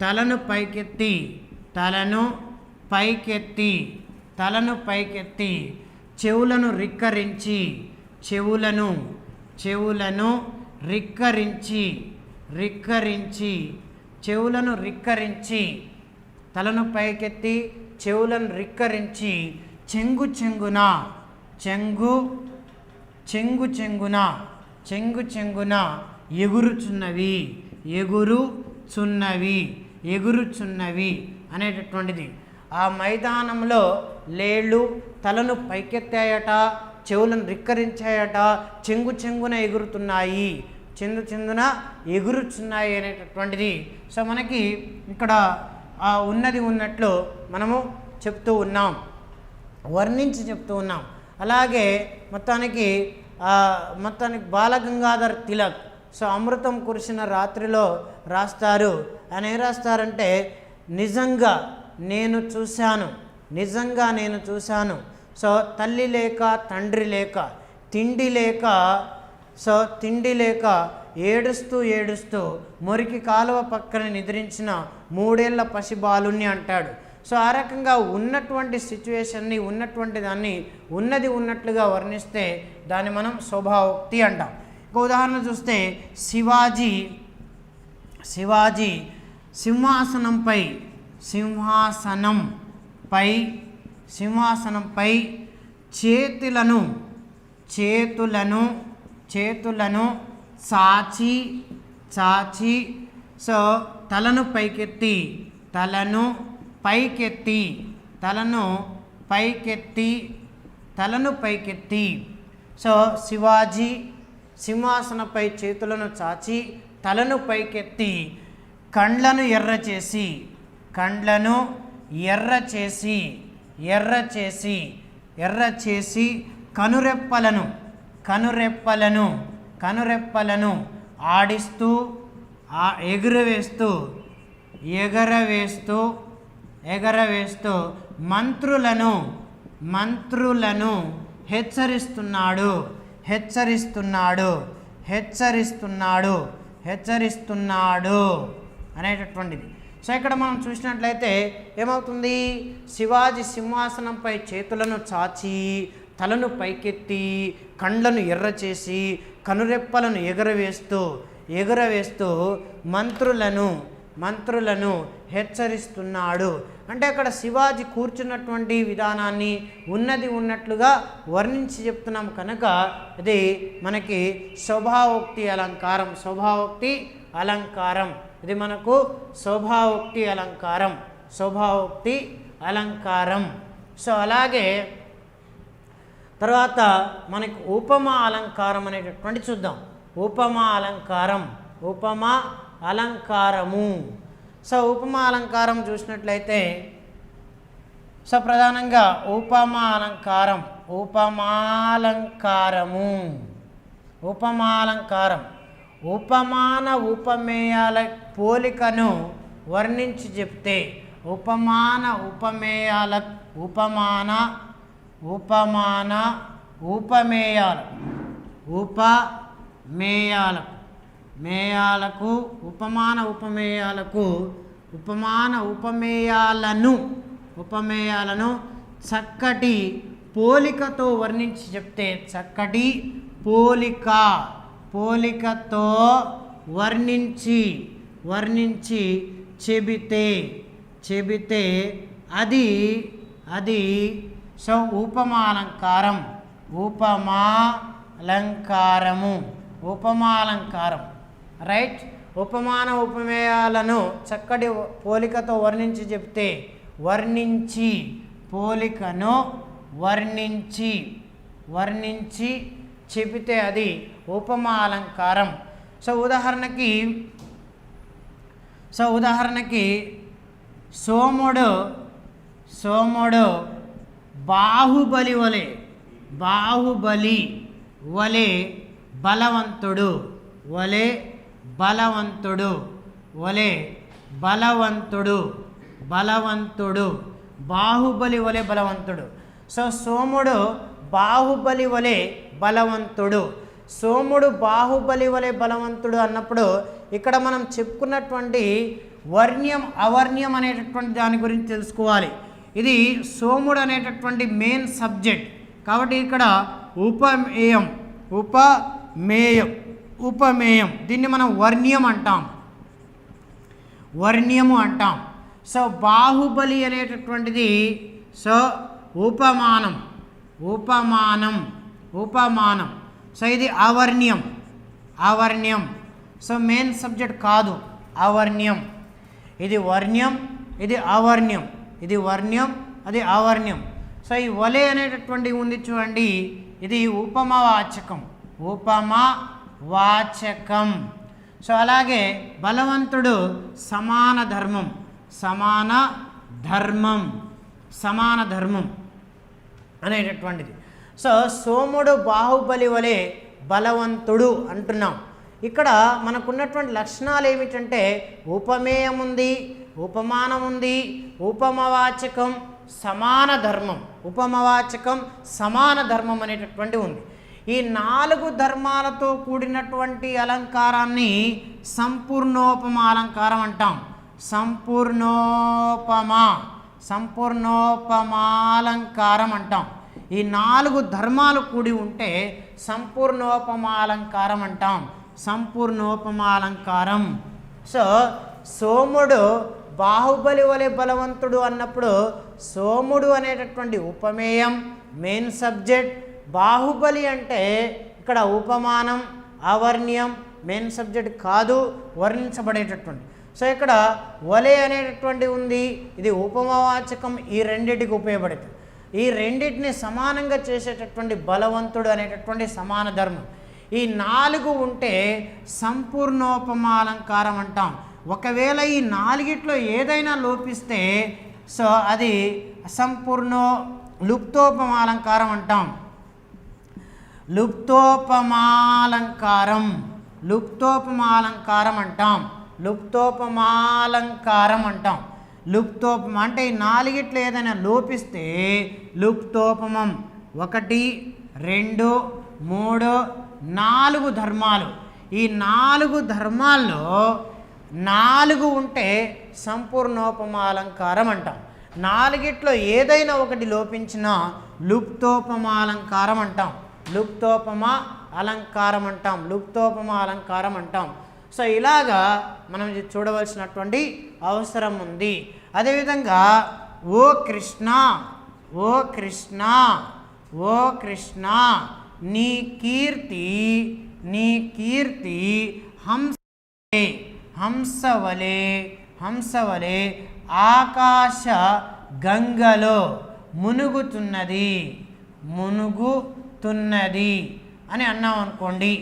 తలను పైకెత్తి చెవులను రిక్కరించి తలను పైకెత్తి చెవులను రిక్కరించి చెంగు చెంగున ఎగురుచున్నవి అనేటటువంటిది. ఆ మైదానంలో లేళ్ళు తలను పైకెత్తాయట, చెవులను రిక్కరించాయట, చెంగున ఎగురుచున్నాయి అనేటటువంటిది. సో మనకి ఇక్కడ ఉన్నది ఉన్నట్లు మనము వర్ణించి చెప్తూ ఉన్నాం. అలాగే మొత్తానికి బాలగంగాధర్ తిలక్ సో అమృతం కురిసిన రాత్రిలో రాస్తారు. ఆయన ఏం రాస్తారంటే నిజంగా నేను చూశాను. సో తల్లి లేక తండ్రి లేక తిండి లేక ఏడుస్తూ మురికి కాలువ పక్కన నిద్రించిన 3 ఏళ్ల పసిబాలుని అంటాడు. సో ఆ రకంగా ఉన్నటువంటి సిచ్యువేషన్ని ఉన్నటువంటి దాన్ని ఉన్నది ఉన్నట్లుగా వర్ణిస్తే దాన్ని మనం శోభావోక్తి అంటాం. ఒక ఉదాహరణ చూస్తే శివాజీ సింహాసనంపై చేతులను చాచి సో తలను పైకెత్తి సో శివాజీ సింహాసనపై చేతులను చాచి తలను పైకెత్తి కండ్లను ఎర్ర చేసి, కండ్లను ఎర్ర చేసి, ఎర్ర చేసి, ఎర్ర చేసి, కనురెప్పలను, కనురెప్పలను, కనురెప్పలను ఆడిస్తూ, ఎగురవేస్తూ, ఎగరవేస్తూ, ఎగరవేస్తూ మంత్రులను, మంత్రులను హెచ్చరిస్తున్నాడు, హెచ్చరిస్తున్నాడు, హెచ్చరిస్తున్నాడు, హెచ్చరిస్తున్నాడు అనేటటువంటిది. సో ఇక్కడ మనం చూసినట్లయితే ఏమవుతుంది, శివాజీ సింహాసనంపై చేతులను చాచి, తలను పైకెత్తి, కండ్లను ఎర్ర చేసి, కనురెప్పలను ఎగరవేస్తూ, ఎగురవేస్తూ మంత్రులను, మంత్రులను హెచ్చరిస్తున్నాడు. అంటే అక్కడ శివాజీ కూర్చున్నటువంటి విధానాన్ని ఉన్నది ఉన్నట్లుగా వర్ణించి చెప్తున్నాం కనుక ఇది మనకి శోభావోక్తి అలంకారం, శోభావోక్తి అలంకారం. ఇది మనకు శోభావోక్తి అలంకారం, శోభావోక్తి అలంకారం. సో అలాగే తర్వాత మనకి ఉపమా అలంకారం అనేటటువంటి చూద్దాం. ఉపమా అలంకారం, ఉపమా అలంకారము. సో ఉపమా అలంకారం చూసినట్లయితే సో ప్రధానంగా ఉపమా అలంకారం, ఉపమాలంకారము, ఉపమాలంకారం ఉపమాన ఉపమేయాల పోలికను వర్ణించి చెప్తే, ఉపమాన ఉపమేయాల, ఉపమాన ఉపమాన ఉపమేయాలు, ఉపమేయాలకు, మేయాలకు, ఉపమాన ఉపమేయాలకు, ఉపమాన ఉపమేయాలను, ఉపమేయాలను చక్కటి పోలికతో వర్ణించి చెప్తే, చక్కటి పోలిక, పోలికతో వర్ణించి, వర్ణించి చెబితే, చెబితే అది, అది సో ఉపమాలంకారం, ఉపమాలంకారము, ఉపమాలంకారం. రైట్. ఉపమాన ఉపమేయాలను చక్కటి పోలికతో వర్ణించి చెప్తే, వర్ణించి పోలికను వర్ణించి, వర్ణించి చెబితే అది ఉపమా అలంకారం. సో ఉదాహరణకి, సో ఉదాహరణకి సోముడు, సోముడు బాహుబలి వలె, బాహుబలి వలె బలవంతుడు, వలె బలవంతుడు, వలె బలవంతుడు, బలవంతుడు, బాహుబలి వలె బలవంతుడు. సో సోముడు బాహుబలి వలె బలవంతుడు, సోముడు బాహుబలి వలె బలవంతుడు అన్నప్పుడు ఇక్కడ మనం చెప్పుకున్నటువంటి వర్ణ్యం అవర్ణ్యం అనేటటువంటి దాని గురించి తెలుసుకోవాలి. ఇది సోముడు అనేటటువంటి మెయిన్ సబ్జెక్ట్ కాబట్టి ఇక్కడ ఉపమేయం, ఉపమేయం, ఉపమేయం దీన్ని మనం వర్ణ్యం అంటాం, వర్ణ్యము అంటాం. సో బాహుబలి అనేటటువంటిది సో ఉపమానం, ఉపమానం, ఉపమానం. సో ఇది అవర్ణ్యం, అవర్ణ్యం. సో మెయిన్ సబ్జెక్ట్ కాదు, అవర్ణ్యం. ఇది వర్ణ్యం, ఇది అవర్ణ్యం, ఇది వర్ణ్యం, అది అవర్ణ్యం. సో ఈ వలె అనేటటువంటి ఉంది చూడండి, ఇది ఉపమవాచకం, ఉపమవాచకం. సో అలాగే బలవంతుడు సమాన ధర్మం, సమాన ధర్మం, సమాన ధర్మం అనేటటువంటిది. సో సోముడు బాహుబలి వలె బలవంతుడు అంటున్నాం. ఇక్కడ మనకున్నటువంటి లక్షణాలు ఏమిటంటే ఉపమేయం ఉంది, ఉపమానం ఉంది, ఉపమవాచకం, సమాన ధర్మం, ఉపమవాచకం సమాన ధర్మం అనేటటువంటి ఉంది. ఈ 4 ధర్మాలతో కూడినటువంటి అలంకారాన్ని సంపూర్ణోపమా అలంకారం అంటాం. సంపూర్ణోపమా, సంపూర్ణోపమాలంకారం అంటాం. ఈ 4 ధర్మాలు కూడి ఉంటే సంపూర్ణోపమాలంకారం అంటాం, సంపూర్ణోపమాలంకారం. సో సోముడు బాహుబలి వలె బలవంతుడు అన్నప్పుడు సోముడు అనేటటువంటి ఉపమేయం మెయిన్ సబ్జెక్ట్, బాహుబలి అంటే ఇక్కడ ఉపమానం, అవర్ణ్యం, మెయిన్ సబ్జెక్ట్ కాదు, వర్ణించబడేటటువంటి. సో ఇక్కడ వలె అనేటటువంటి ఉంది, ఇది ఉపమవాచకం, ఈ రెండింటికి ఉపయోగపడుతుంది. ఈ రెండింటిని సమానంగా చేసేటటువంటి బలవంతుడు అనేటటువంటి సమాన ధర్మం. ఈ 4 ఉంటే సంపూర్ణోపమాలంకారం అంటాం. ఒకవేళ ఈ నాలుగిట్లో ఏదైనా లోపిస్తే సో అది అసంపూర్ణో లుప్తోపమాలంకారం అంటాం. లుప్తోపమాలంకారం అంటాం. లుప్తోపమాలంకారం అంటాం. లుప్తోపమ అంటే ఈ నాలుగిట్లో ఏదైనా లోపిస్తే లుప్తోపమం. 1 2 3 4 ధర్మాలు. ఈ 4 ధర్మాల్లో 4 ఉంటే సంపూర్ణోపమాలంకారం అంటాం. 4గిట్లో ఏదైనా ఒకటి లోపించినా లుప్తోపమాలంకారం అంటాం. లుప్తోపమ అలంకారం అంటాం. సో ఇలాగా మనం చూడవలసినటువంటి అవసరం ఉంది. అదేవిధంగా ఓ కృష్ణ నీ కీర్తి హంసవలే ఆకాశ గంగలో మునుగుతున్నది అని అన్నాం అనుకోండి.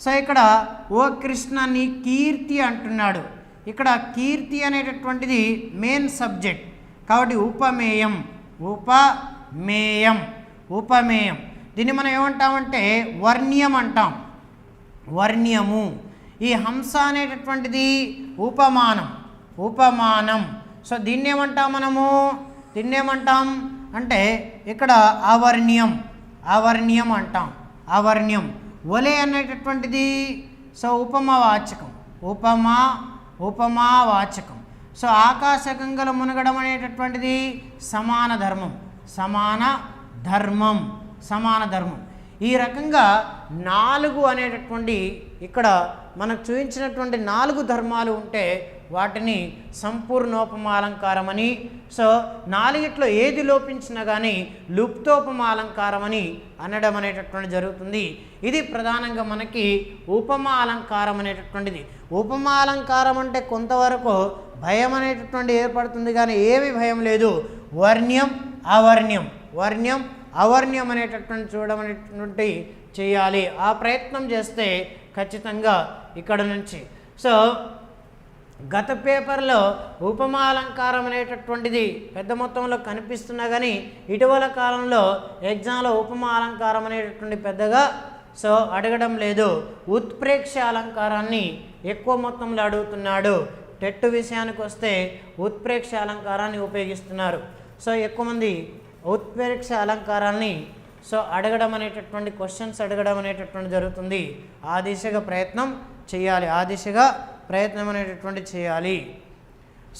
సో ఇక్కడ ఓ కృష్ణ నీ కీర్తి అంటున్నాడు. ఇక్కడ కీర్తి అనేటటువంటిది మెయిన్ సబ్జెక్ట్ కాబట్టి ఉపమేయం. దీన్ని మనం ఏమంటామంటే వర్ణ్యం అంటాం. వర్ణ్యము. ఈ హంస అనేటటువంటిది ఉపమానం. సో దీన్ని ఏమంటాం మనము? దీన్నేమంటాం అంటే ఇక్కడ అవర్ణ్యం అంటాం. అవర్ణ్యం. ఒలే అనేటటువంటిది సో ఉపమావాచకం. సో ఆకాశగంగలో మునగడం అనేటటువంటిది సమాన ధర్మం. ఈ రకంగా 4 అనేటటువంటి ఇక్కడ మనకు చూపించినటువంటి 4 ధర్మాలు ఉంటే వాటిని సంపూర్ణోపమాలంకారం అని, సో 4గిట్లో ఏది లోపించినా కానీ లుప్తోపమాలంకారం అని అనడం అనేటటువంటి జరుగుతుంది. ఇది ప్రధానంగా మనకి ఉపమా అలంకారం అనేటటువంటిది. ఉపమా అలంకారం అంటే కొంతవరకు భయం అనేటటువంటి ఏర్పడుతుంది కానీ ఏమి భయం లేదు. వర్ణ్యం అవర్ణ్యం అనేటటువంటి చూడడం అనేటువంటి చేయాలి. ఆ ప్రయత్నం చేస్తే ఖచ్చితంగా ఇక్కడ నుంచి సో గత పేపర్లో ఉపమా అలంకారం అనేటటువంటిది పెద్ద మొత్తంలో కనిపిస్తున్నా కానీ ఇటీవల కాలంలో ఎగ్జామ్లో ఉపమా అలంకారం అనేటటువంటి పెద్దగా సో అడగడం లేదు. ఉత్ప్రేక్ష అలంకారాన్ని ఎక్కువ మొత్తంలో అడుగుతున్నాడు. టెట్ విషయానికి వస్తే ఉత్ప్రేక్ష అలంకారాన్ని ఉపయోగిస్తున్నారు. సో ఎక్కువ మంది ఉత్ప్రేక్ష అలంకారాన్ని సో అడగడం అనేటటువంటి క్వశ్చన్స్ అడగడం అనేటటువంటి జరుగుతుంది. ఆ దిశగా ప్రయత్నం చేయాలి.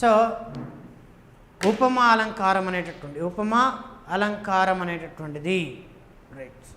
సో ఉపమా అలంకారం అనేటటువంటిది రైట్.